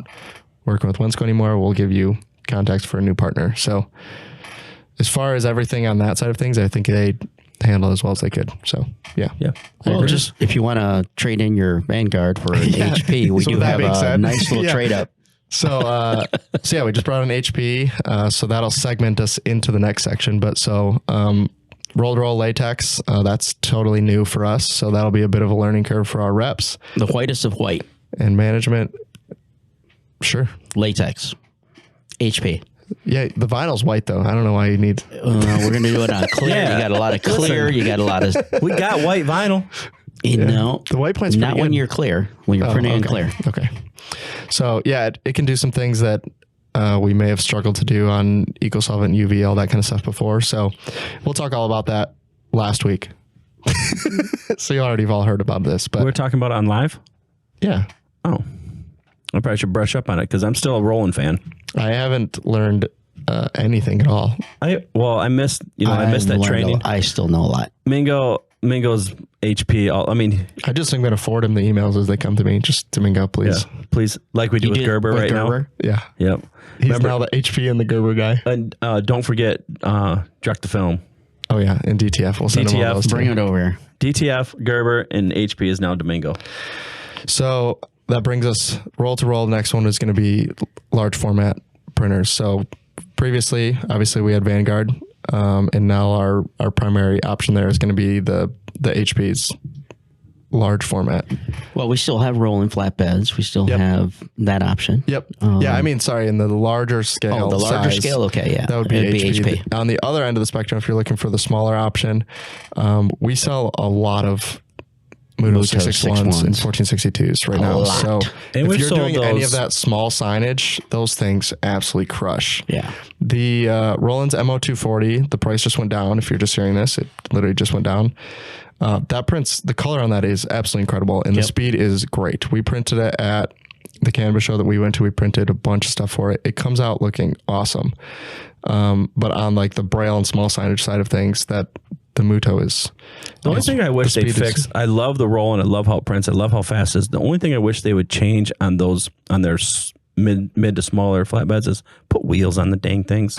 working with Wensco anymore. We'll give you contacts for a new partner. So as far as everything on that side of things, I think they handled as well as they could. So yeah. Yeah. Well, just if you want to trade in your Vanguard for an HP, we So do with that have being a said- nice little Yeah. trade up. So yeah, we just brought an HP. So that'll segment us into the next section. But roll latex, that's totally new for us. So that'll be a bit of a learning curve for our reps The whitest of white. and management. Sure. Latex. HP. Yeah, the vinyl's white though. I don't know why you need. We're going to do it on clear. Yeah. You got a lot of clear. Listen. You got a lot of, We got white vinyl. no. The white plant's Not pretty when good. you're clear. When you're printing in okay. clear. Okay. So yeah, it can do some things that we may have struggled to do on EcoSolvent, UV, all that kind of stuff before. So we'll talk all about that last week. So you already have all heard about this, but We're talking about it on live. yeah, Oh, I probably should brush up on it because I'm still a Roland fan. I haven't learned anything at all. I missed that training. I still know a lot. Mingo's HP. I just am going to forward him the emails as they come to me. Just Domingo, please. Please, like we do with did Gerber with right Gerber? Yeah. now. Yep. He's now the HP and the Gerber guy. And don't forget Direct to Film. Oh yeah. And DTF. We'll send him all DTF, those too. Bring it over here. DTF, Gerber, and HP is now Domingo. So that brings us roll to roll. The next one is going to be large format printers. So previously, obviously we had Vanguard, and now our primary option there is going to be the HP's large format. Well, we still have rolling flatbeds. We still Yep. have that option. Yep. Yeah. I mean, sorry, in the larger scale. Oh, the larger size, scale? Okay, yeah. That would be It'd be HP. On the other end of the spectrum, if you're looking for the smaller option, we sell a lot of Muto 661s and 1462s right now. lot. So And if we've you're sold doing any those- of that small signage, those things absolutely crush. Yeah. The Roland's MO240, the price just went down. If you're just hearing this, it literally just went down. That prints, the color on that is absolutely incredible, and the speed is great. We printed it at the Canvas show that we went to. We printed a bunch of stuff for it. It comes out looking awesome. But on like the braille and small signage side of things, that the Muto is. The only thing I wish the they'd speed is- fix, I love the Roland, I love how it prints, I love how fast it is. The only thing I wish they would change on their mid to smaller flatbeds is put wheels on the dang things.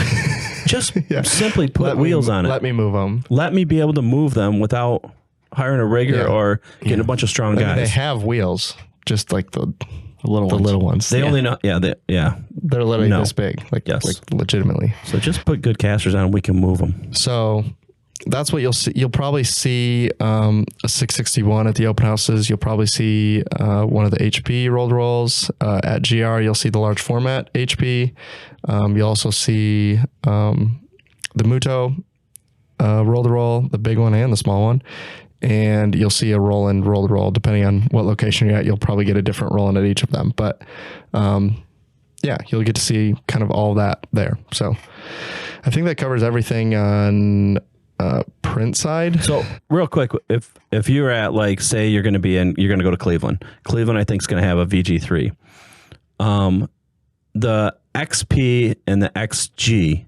Just simply put wheels on it. Let me move them. Let me be able to move them without hiring a rigger or getting a bunch of strong I mean, they guys. have wheels, just like the Little ones. little ones. They only know, yeah. They're literally No. this big, like Yes. legitimately. So just put good casters on and we can move them. So that's what you'll see. You'll probably see a 661 at the open houses. You'll probably see one of the HP rolled rolls at GR. You'll see the large format HP. You'll also see the Muto roll to roll, the big one and the small one. and you'll see a roll-in, roll-to-roll. Depending on what location you're at, you'll probably get a different roll-in at each of them. But yeah, you'll get to see kind of all that there. So I think that covers everything on print side. So real quick, if you're at, like, say you're going to go to Cleveland. Cleveland, I think, is going to have a VG3. The XP and the XG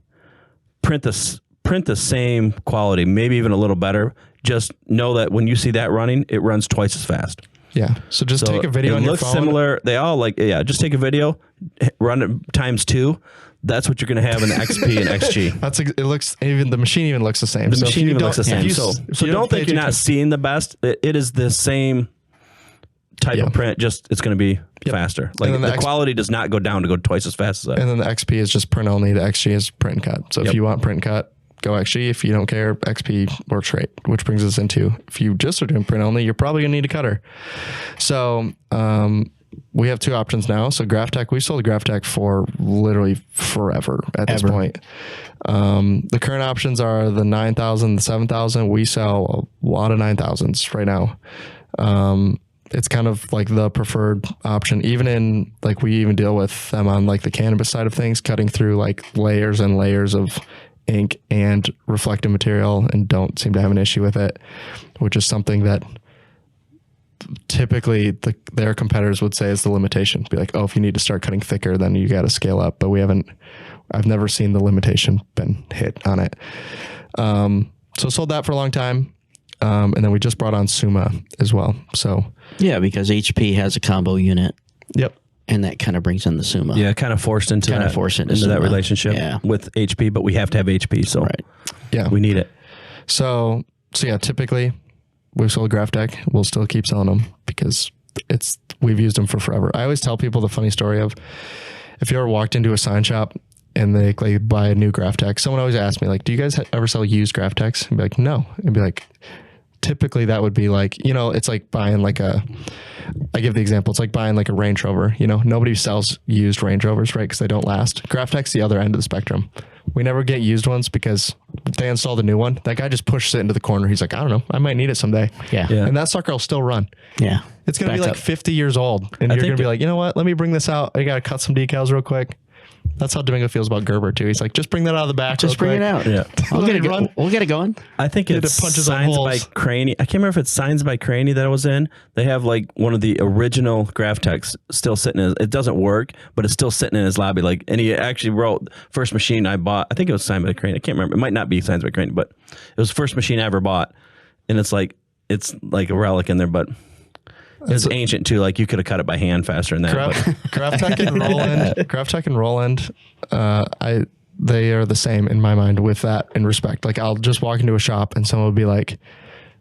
print the same quality, maybe even a little better. Just know that when you see that running, it runs twice as fast. Yeah. So just take a video on your phone. It looks similar. They all just take a video, run it times 2. That's what you're going to have in the XP and XG. It looks, even the machine even looks the same. The machine even looks the same. So don't think you're not seeing the best. It is the same type of print, just it's going to be faster. Like the quality does not go down to go twice as fast as that. And then the XP is just print only. The XG is print and cut. So if you want print and cut, go XG. If you don't care, XP works great, which brings us into, if you just are doing print only, you're probably gonna need a cutter. So we have 2 options now. So GraphTech, we sold GraphTech for literally forever at this point. The current options are the 9,000, the 7,000. We sell a lot of 9,000s right now. It's kind of like the preferred option, even in, like, we even deal with them on like the cannabis side of things, cutting through like layers and layers of ink and reflective material, and don't seem to have an issue with it, which is something that typically their competitors would say is the limitation. Be like, oh, if you need to start cutting thicker, then you got to scale up. But I've never seen the limitation been hit on it. So sold that for a long time. And then we just brought on Suma as well. So yeah, because HP has a combo unit. Yep. And that kind of brings in the Suma. Yeah, kind of forced into that relationship with HP, but we have to have HP. So yeah, we need it. So yeah, typically we've sold GraphTech. We'll still keep selling them because we've used them for forever. I always tell people the funny story of, if you ever walked into a sign shop and they like buy a new GraphTech, someone always asks me, like, do you guys ever sell used GraphTechs? And be like, no. And be like, typically that would be like, it's like buying like I give the example, it's like buying like a Range Rover. Nobody sells used Range Rovers, right? Because they don't last. GraphTech's the other end of the spectrum. We never get used ones because they installed a new one. That guy just pushes it into the corner. He's like, I don't know, I might need it someday. Yeah. And that sucker will still run. Yeah. It's going to be like 50 years old. And you're going to be like, you know what? Let me bring this out. I got to cut some decals real quick. That's how Domingo feels about Gerber too. He's like, just bring that out of the back. Just bring it out. Yeah. We'll get it going. I think it's Signs by Craney. I can't remember if it's Signs by Craney that I was in. They have like one of the original GraphTechs still sitting in. It doesn't work, but it's still sitting in his lobby. Like, and he actually wrote first machine I bought. I think it was Signs by Craney. I can't remember. It might not be Signs by Craney, but it was the first machine I ever bought. And it's like a relic in there, but it's ancient too. Like, you could have cut it by hand faster than that. GraphTech and Roland, they are the same in my mind with that in respect. Like, I'll just walk into a shop and someone will be like,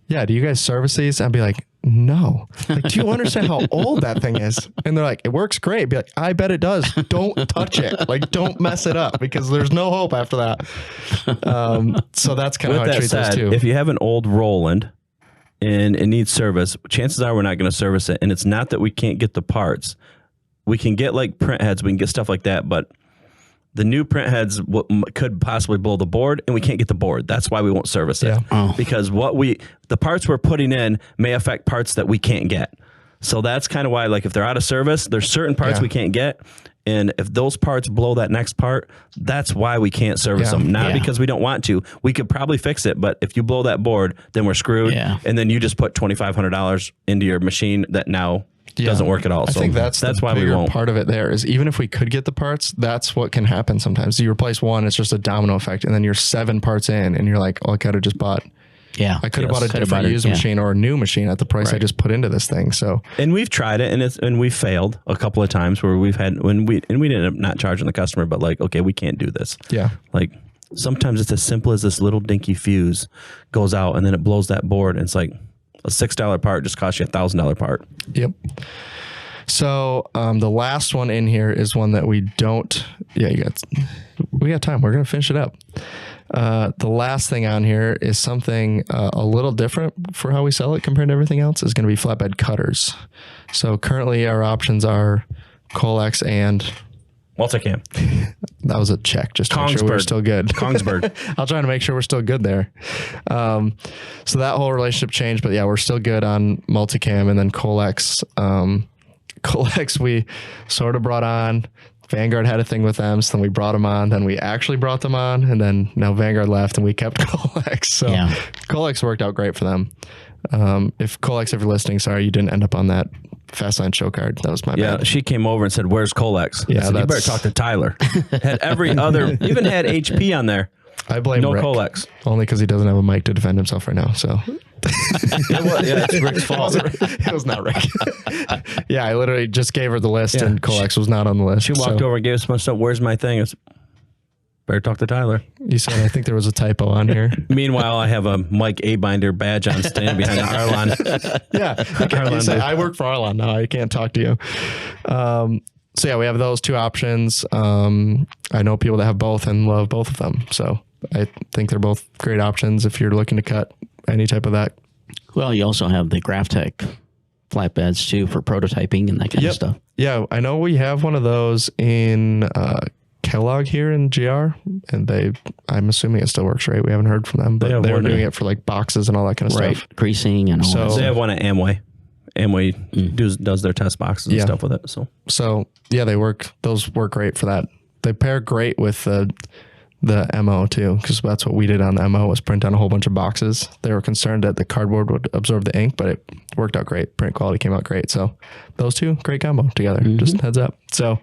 yeah, do you guys service these? I'd be like, no. Like, do you understand how old that thing is? And they're like, it works great. Be like, I bet it does. Don't touch it. Like, don't mess it up, because there's no hope after that. So that's kind of how I treat those too. If you have an old Roland and it needs service, chances are we're not going to service it. And it's not that we can't get the parts. We can get like print heads, we can get stuff like that, but the new print heads could possibly blow the board, and we can't get the board. That's why we won't service it. Because the parts we're putting in may affect parts that we can't get. So that's kind of why, like, if they're out of service, there's certain parts we can't get. And if those parts blow that next part, that's why we can't service them. Not because we don't want to. We could probably fix it, but if you blow that board, then we're screwed. And then you just put $2,500 into your machine that now doesn't work at all. I think that's why we won't. Part of it there is, even if we could get the parts, that's what can happen sometimes. You replace one, it's just a domino effect, and then you're 7 parts in, and you're like, oh, I could have just bought. I could have bought a different used machine or a new machine at the price I just put into this thing. So, and we've tried it, and we've failed a couple of times where we've had we ended up not charging the customer, but like, okay, we can't do this. Like, sometimes it's as simple as this little dinky fuse goes out, and then it blows that board, and it's like a $6 part just costs you $1,000 part. Yep. So the last one in here is one that we don't. We got time. We're gonna finish it up. The last thing on here is something a little different for how we sell it compared to everything else. Is going to be flatbed cutters. So currently our options are Colex and Multicam. That was a check just to make sure we're still good. Kongsberg. I'll try to make sure we're still good there. So that whole relationship changed, but yeah, we're still good on multicam. And then Colex, Colex we sort of brought on. Vanguard had a thing with them, so then we brought them on. Then we actually brought them on, and then now Vanguard left, and we kept Colex. So Colex worked out great for them. If Colex, if you're listening, sorry you didn't end up on that Fastline show card. That was my bad. She came over and said, "Where's Colex?" Yeah, I said, you better talk to Tyler. Had every other, even had HP on there. I blame Rick, Colex, only because he doesn't have a mic to defend himself right now. So it's Rick's fault. It was not Rick. Yeah, I literally just gave her the list, and Colex was not on the list. She walked over and gave us my stuff. Where's my thing? I said, better talk to Tyler. You said, I think there was a typo on here. Meanwhile, I have a Mike A. Binder badge on stand behind Arlon. Yeah, you say, I work for Arlon now. I can't talk to you. So yeah, we have those two options. I know people that have both and love both of them. So I think they're both great options if you're looking to cut any type of that. Well, you also have the GraphTech flatbeds too for prototyping and that kind of stuff. Yeah, I know we have one of those in Kellogg here in GR, and I'm assuming it still works, right? We haven't heard from them, but they were doing it for like boxes and all that kind of stuff. Creasing and all that. They have one at Amway. Amway does their test boxes and stuff with it. So yeah, those work great for that. They pair great with the MO too, because that's what we did on the MO was print on a whole bunch of boxes. They were concerned that the cardboard would absorb the ink, but it worked out great. Print quality came out great. So those two, great combo together. Just heads up. So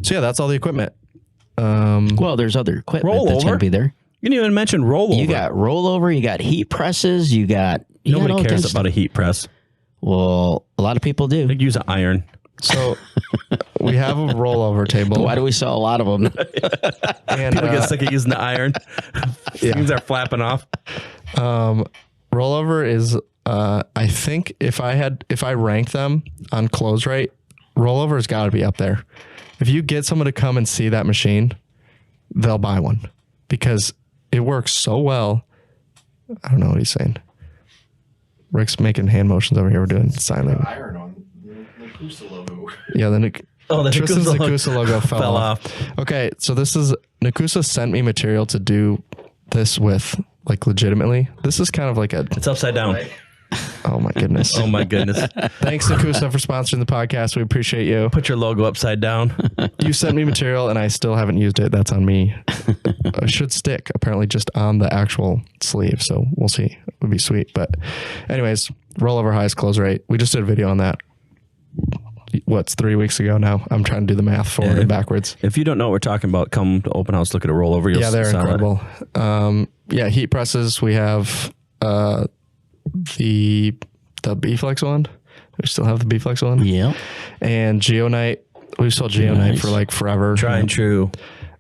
yeah, that's all the equipment. Well, there's other equipment that's going to be there. You didn't even mention rollover. You got rollover, you got heat presses, Nobody cares about a heat press. Well, a lot of people do. They use an iron. So we have a rollover table. Why do we sell a lot of them? And people get sick of using the iron. Things are flapping off. Rollover is, I think if I rank them on close rate, rollover has got to be up there. If you get someone to come and see that machine, they'll buy one because it works so well. I don't know what he's saying. Rick's making hand motions over here. We're doing sign language. Iron on the Nakusa logo. Yeah, the Tristan's Nakusa logo fell off. Okay, so Nakusa sent me material to do this with, like, legitimately. This is kind of like it's upside down. Oh my goodness. Oh my goodness. Thanks, Nakusa, for sponsoring the podcast. We appreciate you. Put your logo upside down. You sent me material and I still haven't used it. That's on me. It should stick apparently just on the actual sleeve. So we'll see. It would be sweet. But anyways, rollover highest close rate. We just did a video on that. What's 3 weeks ago now? I'm trying to do the math forward and backwards. If you don't know what we're talking about, come to open house, look at a rollover. Yeah, they're incredible. Heat presses. We have the B-Flex one. We still have the B-Flex one. Yeah. And Geonite. We've sold Geonite for like forever. Try and true.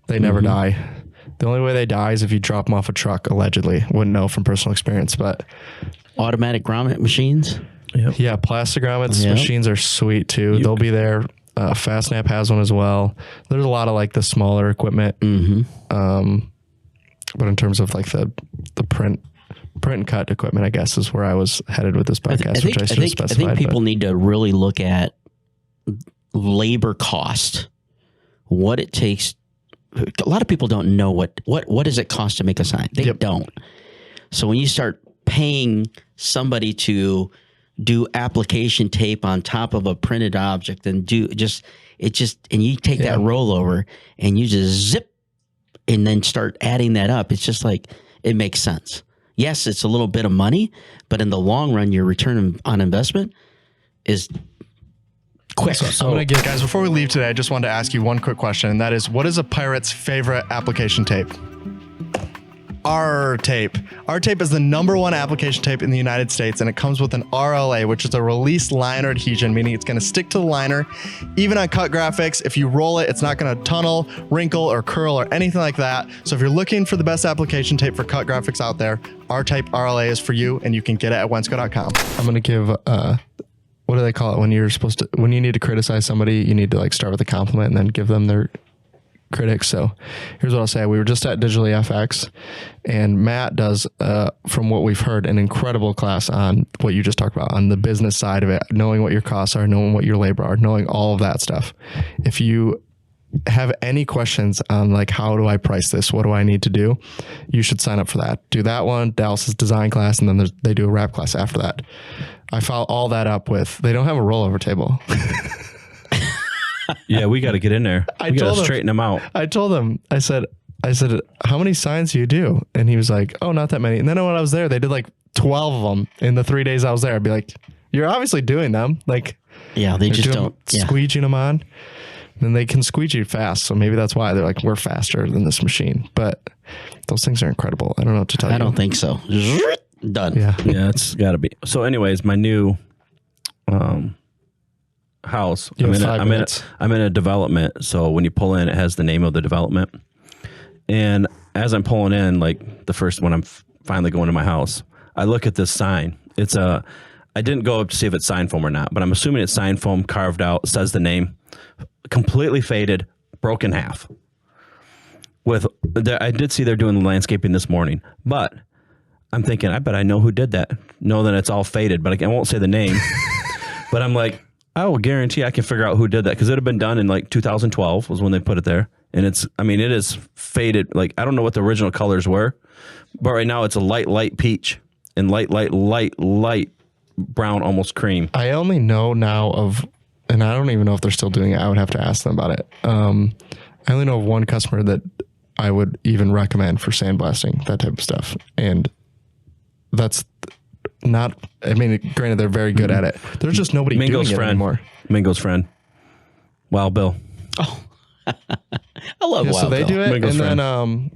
They never die. The only way they die is if you drop them off a truck, allegedly. Wouldn't know from personal experience, but automatic grommet machines. Yep. Yeah, plastic grommets machines are sweet too. They'll be there. FastNap has one as well. There's a lot of like the smaller equipment. But in terms of like the print and cut equipment, I guess, is where I was headed with this podcast, which I should have specified. I think people need to really look at labor cost, what it takes. A lot of people don't know what does it cost to make a sign. They don't. So when you start paying somebody to do application tape on top of a printed object and and you take that rollover and you just zip and then start adding that up, it's just like, it makes sense. Yes, it's a little bit of money, but in the long run, your return on investment is quick. So I'm going to get, guys, before we leave today, I just wanted to ask you one quick question, and that is, what is a pirate's favorite application tape? R tape. R tape is the #1 application tape in the United States, and it comes with an RLA, which is a release liner adhesion, meaning it's going to stick to the liner. Even on cut graphics, if you roll it, it's not going to tunnel, wrinkle, or curl, or anything like that. So if you're looking for the best application tape for cut graphics out there, R tape RLA is for you, and you can get it at Wensco.com. I'm going to give what do they call it when you need to criticize somebody, you need to like start with a compliment and then give them their critics. So here's what I'll say. We were just at Digitally FX, and Matt does, from what we've heard, an incredible class on what you just talked about, on the business side of it, knowing what your costs are, knowing what your labor are, knowing all of that stuff. If you have any questions on like, how do I price this? What do I need to do? You should sign up for that. Do that one, Dallas's design class, and then they do a wrap class after that. I follow all that up with, they don't have a rollover table. Yeah, we got to get in there. We got to straighten them out. I told him, I said, how many signs do you do? And he was like, oh, not that many. And then when I was there, they did like 12 of them in the 3 days I was there. I'd be like, you're obviously doing them. Like, yeah, they just don't. Squeegeeing them on. Then they can squeegee fast. So maybe that's why they're like, we're faster than this machine. But those things are incredible. I don't know what to tell you. I don't think so. Done. Yeah. Yeah, it's got to be. So anyways, my new house, I'm in a development. So when you pull in, it has the name of the development. And as I'm pulling in, like the first when I'm finally going to my house, I look at this sign. I didn't go up to see if it's sign foam or not, but I'm assuming it's sign foam carved out, says the name, completely faded, broken half. I did see they're doing the landscaping this morning, but I'm thinking, I bet I know who did that. Know that it's all faded, but I won't say the name. But I'm like, I will guarantee I can figure out who did that, because it had been done in like 2012 was when they put it there. And it is faded. Like, I don't know what the original colors were, but right now it's a light peach and light brown, almost cream. I only know now of, and I don't even know if they're still doing it. I would have to ask them about it. I only know of one customer that I would even recommend for sandblasting, that type of stuff. And that's not, I mean, granted, they're very good at it. There's just nobody doing it anymore. Mingo's friend. Wild Bill. Oh, I love Wild so they Bill. do it. Mingo's and friend.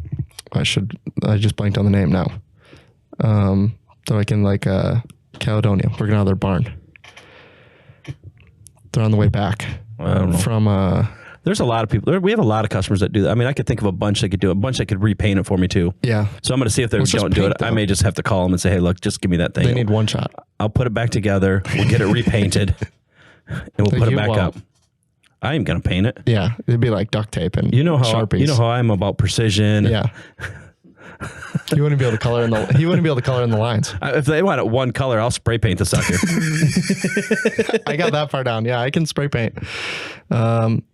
then, I just blanked on the name now. They're like in like, Caledonia, working out of their barn. They're on the way back. I don't know. From there's a lot of people. We have a lot of customers that do that. I mean, I could think of a bunch that could do it. A bunch that could repaint it for me too. Yeah. So I'm going to see if they don't do it. I may just have to call them and say, hey, look, just give me that thing. They need one shot. I'll put it back together. We'll get it repainted, and we'll put it back up. I am going to paint it. Yeah, it'd be like duct tape and Sharpies. You know how I'm about precision. Yeah. He wouldn't be able to color in the lines. If they want it one color, I'll spray paint the sucker. I got that far down. Yeah, I can spray paint.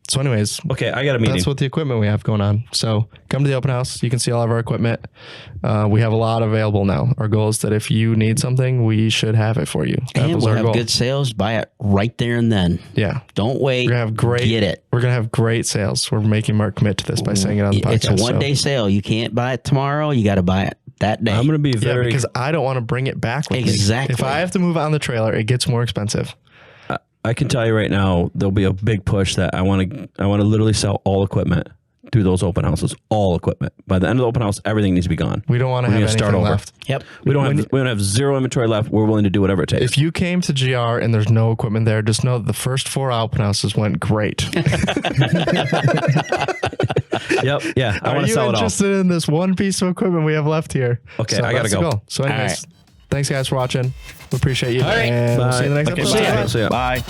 So anyways, okay, I got a meeting. That's what the equipment we have going on. So come to the open house. You can see all of our equipment. We have a lot available now. Our goal is that if you need something, we should have it for you. And we'll have good sales. Buy it right there and then. Yeah. Don't wait. We're gonna have great. Get it. We're gonna have great sales. We're making Mark commit to this by saying it on the podcast. It's a one-day sale. You can't buy it tomorrow. You got to buy it that day. I'm going to be very because I don't want to bring it back with me. Exactly. If I have to move it on the trailer, it gets more expensive. I can tell you right now, there'll be a big push that I want to literally sell all equipment through those open houses. All equipment. By the end of the open house, everything needs to be gone. We don't want to have anything left. Yep. We don't have zero inventory left. We're willing to do whatever it takes. If you came to GR and there's no equipment there, just know that the first 4 open houses went great. Yep. Yeah. I want to sell it all. Are you interested in this one piece of equipment we have left here? Okay. I got to go. So anyways, thanks guys for watching. We appreciate you. And we'll see you in the next episode. See ya. Bye.